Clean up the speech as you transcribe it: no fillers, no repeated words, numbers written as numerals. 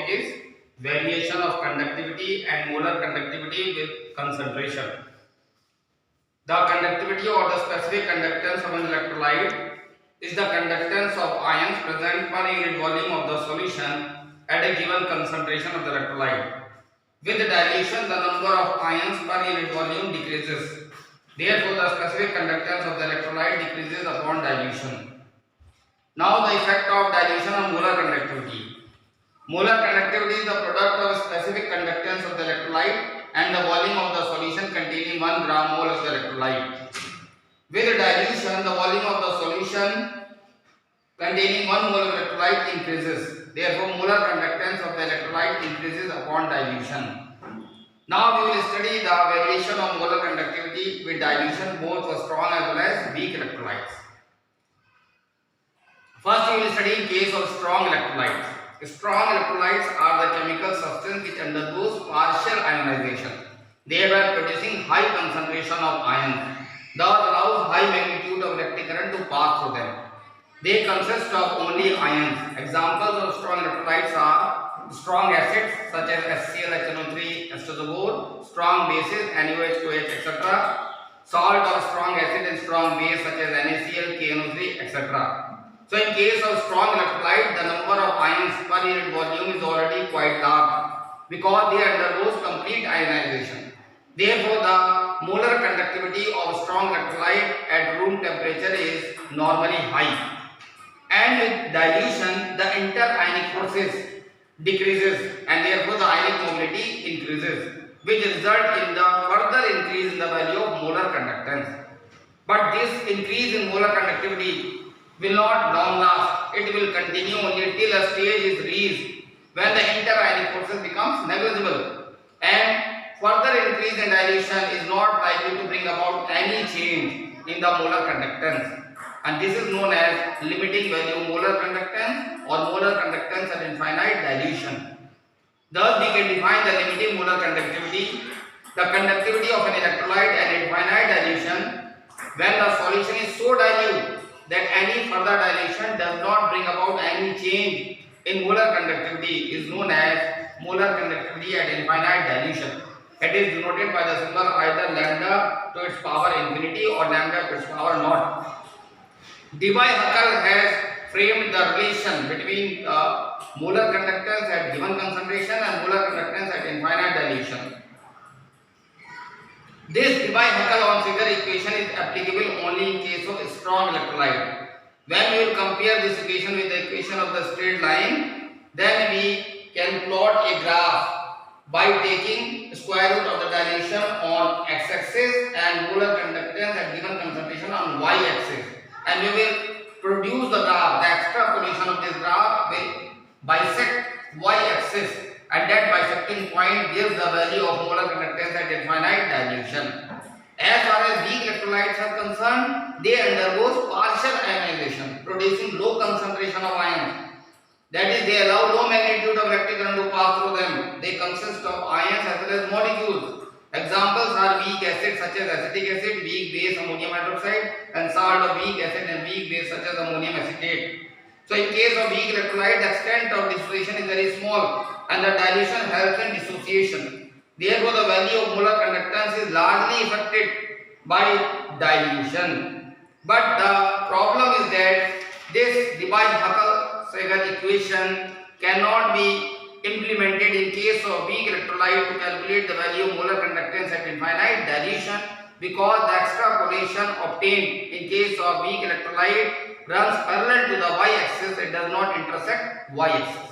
topic is variation of conductivity and molar conductivity with concentration. The conductivity or the specific conductance of an electrolyte is the conductance of ions present per unit volume of the solution at a given concentration of the electrolyte. With dilution, the number of ions per unit volume decreases. Therefore, the specific conductance of the electrolyte decreases upon dilution. Now, the effect of dilution on molar conductivity. Molar conductivity is the product of specific conductance of the electrolyte and the volume of the solution containing 1 gram mole of the electrolyte. With dilution, the volume of the solution containing 1 mole of electrolyte increases. Therefore, molar conductance of the electrolyte increases upon dilution. Now we will study the variation of molar conductivity with dilution both for strong as well as weak electrolytes. First, we will study in case of strong electrolytes. Strong electrolytes are the chemical substance which undergoes partial ionization, thereby producing high concentration of ions that allows high magnitude of electric current to pass through them. They consist of only ions. Examples of strong electrolytes are strong acids such as HCl, HNO3, H2SO4, strong bases NaOH, etc. Salt or strong acid and strong base such as NaCl, KNO3, etc. So in case of strong electrolyte, the number of ions per unit volume is already quite large because they undergoes complete ionization. Therefore, the molar conductivity of strong electrolyte at room temperature is normally high. And with dilution, the inter-ionic forces decreases and therefore the ionic mobility increases, which result in the further increase in the value of molar conductance. But this increase in molar conductivity will not long last. It will continue only till a stage is reached when the inter-ionic forces becomes negligible, and further increase in dilution is not likely to bring about any change in the molar conductance, and this is known as limiting value molar conductance or molar conductance at infinite dilution. Thus we can define the limiting molar conductivity, the conductivity of an electrolyte at infinite dilution when the solution is so dilute that any further dilution does not bring about any change in molar conductivity is known as molar conductivity at infinite dilution. It is denoted by the symbol either lambda to its power infinity or lambda to its power naught. Debye-Huckel has framed the relation between molar conductance at given concentration and molar conductance at infinite dilution. This Debye-Huckel on figure equation is applicable only in case of strong electrolyte. When we will compare this equation with the equation of the straight line, then we can plot a graph by taking square root of the dilution on x-axis and molar conductance at given concentration on y-axis, and we will produce the graph. The extrapolation of this graph will bisect y-axis, and that bisecting point gives the value of molar conductance at infinite dilution. As far as weak electrolytes are concerned, they undergo partial ionization, producing low concentration of ions. That is, they allow low magnitude of electric current to pass through them. They consist of ions as well as molecules. Examples are weak acids such as acetic acid, weak base ammonium hydroxide, and salt of weak acid and weak base such as ammonium acetate. So in case of weak electrolyte, the extent of dissociation is very small and the dilution helps in dissociation. Therefore, the value of molar conductance is largely affected by dilution. But the problem is that this Debye-Huckel equation cannot be implemented in case of weak electrolyte to calculate the value of molar conductance at infinite dilution, because the extrapolation obtained in case of weak electrolyte runs parallel to the y-axis. It does not intersect y-axis.